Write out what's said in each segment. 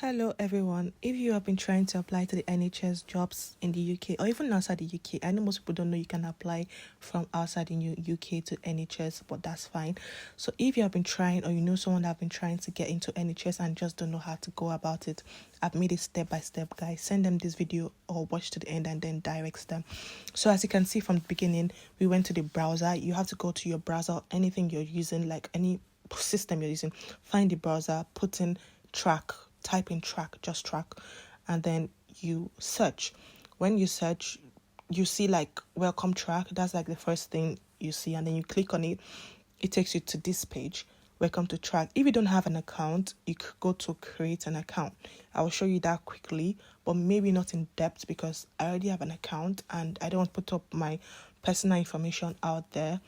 Hello everyone. If you have been trying to apply to the NHS jobs in the UK or even outside the UK, I know most people don't know you can apply from outside in UK to NHS, but that's fine. So if you have been trying or you know someone that have been trying to get into NHS and just don't know how to go about it, I've made a step-by-step guide. Send them this video or watch to the end and then directs them. So as you can see from the beginning, we went to the browser. You have to go to your browser, anything you're using, like any system you're using, find the browser, put in Trac, type in Trac, just Trac, and then you search. When you search, you see like welcome Trac. That's like the first thing you see, and then you click on it. It takes you to this page, welcome to Trac. If you don't have an account, you could go to create an account. I will show you that quickly, but maybe not in depth because I already have an account and I don't want to put up my personal information out there.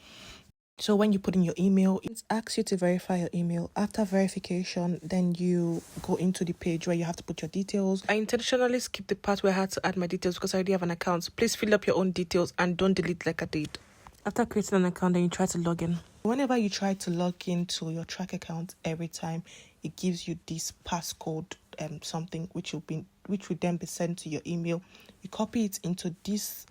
So when you put in your email, it asks you to verify your email. After verification, then you go into the page where you have to put your details. I intentionally skipped the part where I had to add my details because I already have an account. Please fill up your own details and don't delete like I did. After creating an account, then you try to log in. Whenever you try to log into your Trac account, every time it gives you this passcode something which will then be sent to your email. You copy it into this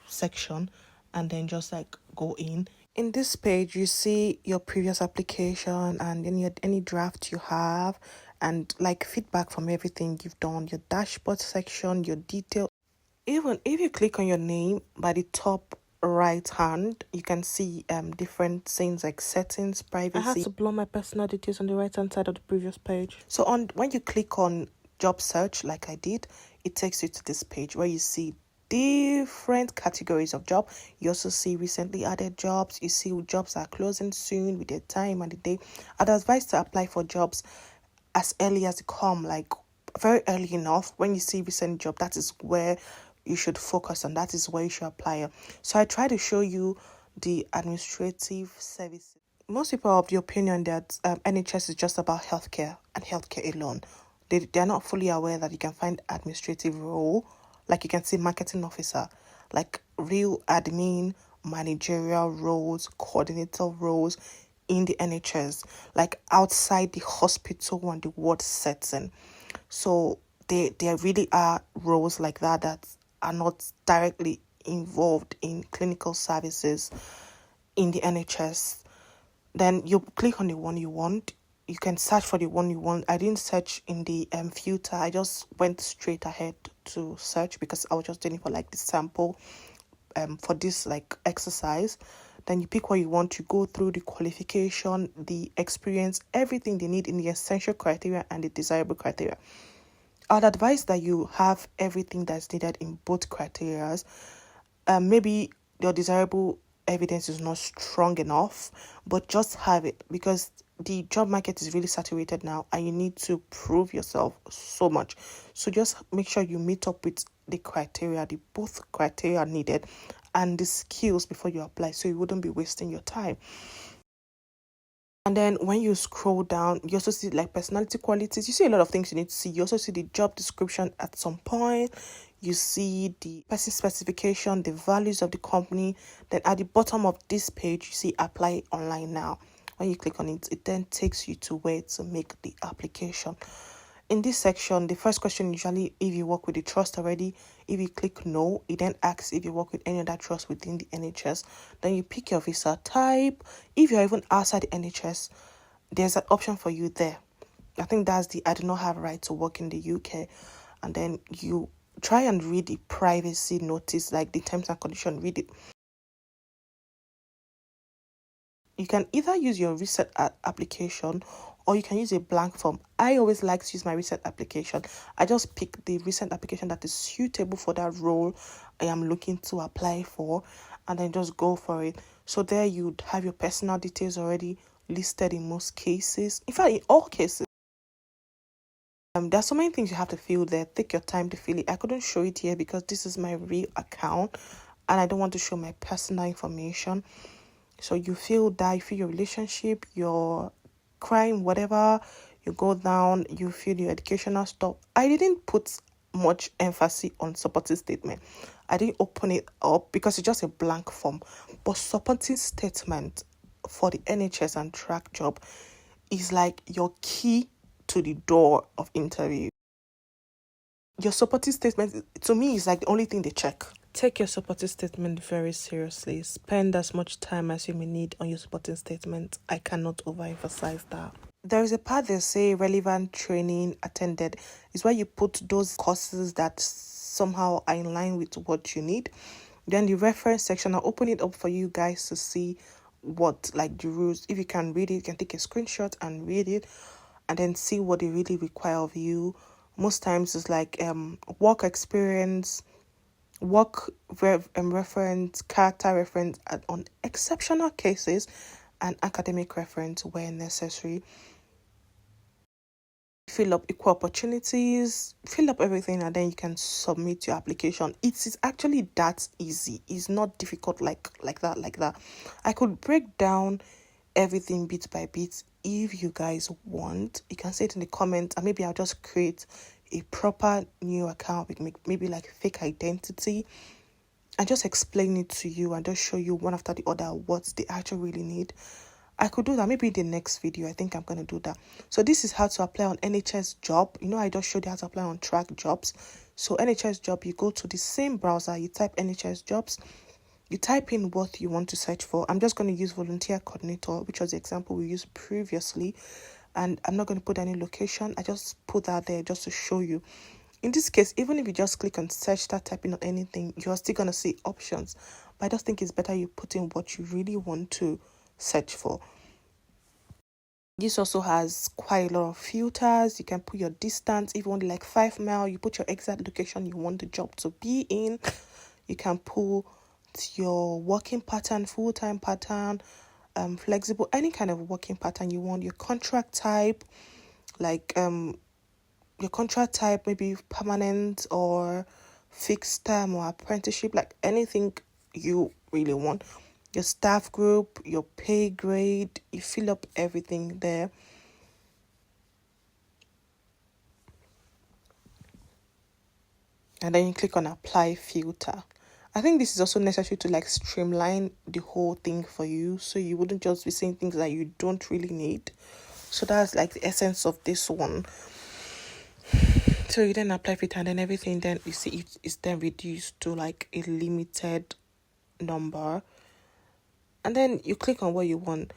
section and then just like go in. In this page, you see your previous application and any draft you have and like feedback from everything you've done, your dashboard section, your detail. Even if you click on your name by the top right hand, you can see different things like settings, privacy. I had to blow my personal details on the right hand side of the previous page. So when you click on job search like I did, it takes you to this page where you see different categories of job. You also see recently added jobs. You see jobs are closing soon with their time and the day. I'd advise to apply for jobs as early as they come, like very early enough. When you see recent job, that is where you should focus on. That is where you should apply. So I try to show you the administrative services. Most people are of the opinion that NHS is just about healthcare and healthcare alone. They're not fully aware that you can find administrative role, like you can see marketing officer, like real admin, managerial roles, coordinator roles in the NHS, like outside the hospital and the ward setting. So there really are roles like that are not directly involved in clinical services in the NHS. Then you click on the one you want. You can search for the one you want. I didn't search in the filter. I just went straight ahead to search because I was just doing it for like the sample for this like exercise. Then you pick what you want. You go through the qualification, the experience, everything they need in the essential criteria and the desirable criteria. I'd advise that you have everything that's needed in both criteria. Maybe your desirable evidence is not strong enough, but just have it because the job market is really saturated now and you need to prove yourself so much. So just make sure you meet up with the criteria, the both criteria needed and the skills before you apply, so you wouldn't be wasting your time. And then when you scroll down, you also see like personality qualities. You see a lot of things you need to see. You also see the job description at some point. You see the person specification, the values of the company. Then at the bottom of this page, you see apply online now. When you click on it, it then takes you to where to make the application. In this section, the first question usually if you work with the trust already. If you click no, it then asks if you work with any other trust within the NHS. Then you pick your visa type. If you're even outside the NHS, there's an option for you there. I think that's the I do not have right to work in the UK. And then you try and read the privacy notice, like the terms and conditions, read it. You can either use your reset application or you can use a blank form. I always like to use my recent application. I just pick the recent application that is suitable for that role I am looking to apply for and then just go for it. So there you'd have your personal details already listed in most cases. In fact, in all cases. There's so many things you have to fill there. Take your time to fill it. I couldn't show it here because this is my real account and I don't want to show my personal information. So you fill that, you fill your relationship, your crime, whatever, you go down, you fill your educational stuff. I didn't put much emphasis on supporting statement. I didn't open it up because it's just a blank form. But supporting statement for the NHS and Trac job is like your key to the door of interview. Your supporting statement, to me, is like the only thing they check. Take your supporting statement very seriously. Spend as much time as you may need on your supporting statement. I cannot overemphasize that. There is a part they say relevant training attended. Is where you put those courses that somehow are in line with what you need. Then the reference section, I'll open it up for you guys to see what, like, the rules. If you can read it, you can take a screenshot and read it and then see what they really require of you. Most times it's like work experience, reference, character reference on exceptional cases, and academic reference where necessary. Fill up equal opportunities, fill up everything, and then you can submit your application. It is actually that easy. It's not difficult like that. I could break down everything bit by bit. If you guys want, you can say it in the comments, and maybe I'll just create a proper new account with maybe like fake identity and just explain it to you and just show you one after the other what they actually really need. I could do that maybe in the next video. I think I'm going to do that. So this is how to apply on NHS job. You know, I just showed you how to apply on Trac jobs. So NHS job, you go to the same browser, you type NHS jobs, you type in what you want to search for. I'm just going to use volunteer coordinator, which was the example we used previously. And I'm not going to put any location. I just put that there just to show you. In this case, even if you just click on search, start typing on anything, you're still going to see options. But I just think it's better you put in what you really want to search for. This also has quite a lot of filters. You can put your distance. If you want like 5 miles, you put your exact location you want the job to be in. You can put your working pattern, full-time pattern, flexible, any kind of working pattern you want. Your contract type, like your contract type, maybe permanent or fixed term or apprenticeship, like anything you really want. Your staff group, your pay grade, you fill up everything there. And then you click on apply filter. I think this is also necessary to like streamline the whole thing for you, so you wouldn't just be saying things that you don't really need. So that's like the essence of this one. So you then apply filter and then everything, then you see it is then reduced to like a limited number. And then you click on what you want.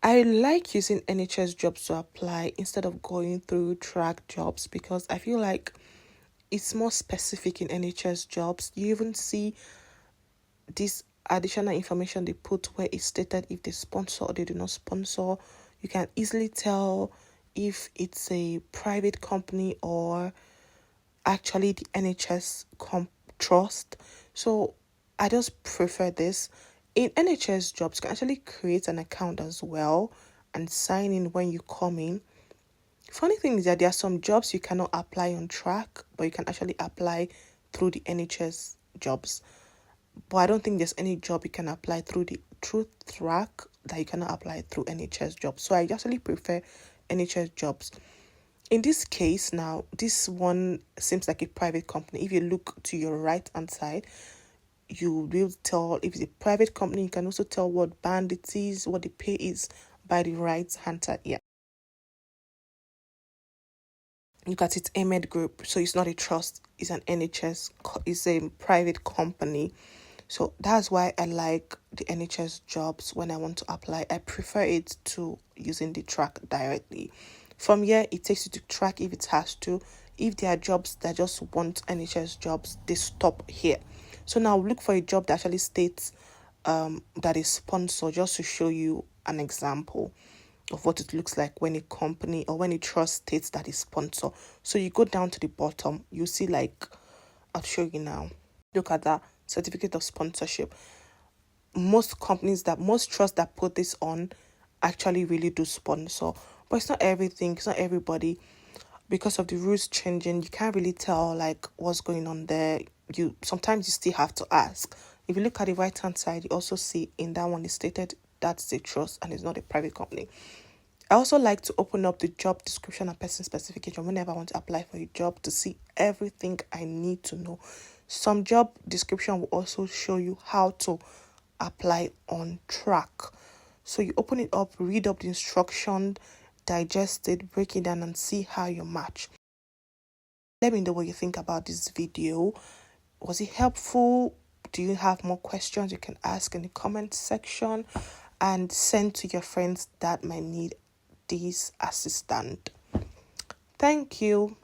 I like using NHS jobs to apply instead of going through Trac jobs because I feel like it's more specific in NHS jobs. You even see this additional information they put where it's stated if they sponsor or they do not sponsor. You can easily tell if it's a private company or actually the NHS trust. So I just prefer this. In NHS jobs, you can actually create an account as well and sign in when you come in. Funny thing is that there are some jobs you cannot apply on Trac, but you can actually apply through the NHS jobs. But I don't think there's any job you can apply through Trac that you cannot apply through NHS jobs. So I actually prefer NHS jobs. In this case now, this one seems like a private company. If you look to your right hand side, you will tell if it's a private company. You can also tell what band it is, what the pay is by the right hand side. Yeah. Look at it, Ahmed Group. So it's not a trust, it's an NHS, it's a private company. So that's why I like the NHS jobs when I want to apply. I prefer it to using the Trac directly. From here, it takes you to Trac if it has to. If there are jobs that just want NHS jobs, they stop here. So now look for a job that actually states that is sponsored, just to show you an example of what it looks like when a company or when a trust states that is sponsor. So you go down to the bottom, you see like, I'll show you now. Look at that certificate of sponsorship. Most trusts that put this on actually really do sponsor, but it's not everything, it's not everybody. Because of the rules changing, you can't really tell like what's going on there. You still have to ask. If you look at the right hand side, you also see in that one it's stated that's a trust and it's not a private company. I also like to open up the job description and person specification whenever I want to apply for a job to see everything I need to know. Some job description will also show you how to apply on Trac. So you open it up, read up the instruction, digest it, break it down and see how you match. Let me know what you think about this video. Was it helpful? Do you have more questions? You can ask in the comment section and send to your friends that might need this assistant. Thank you.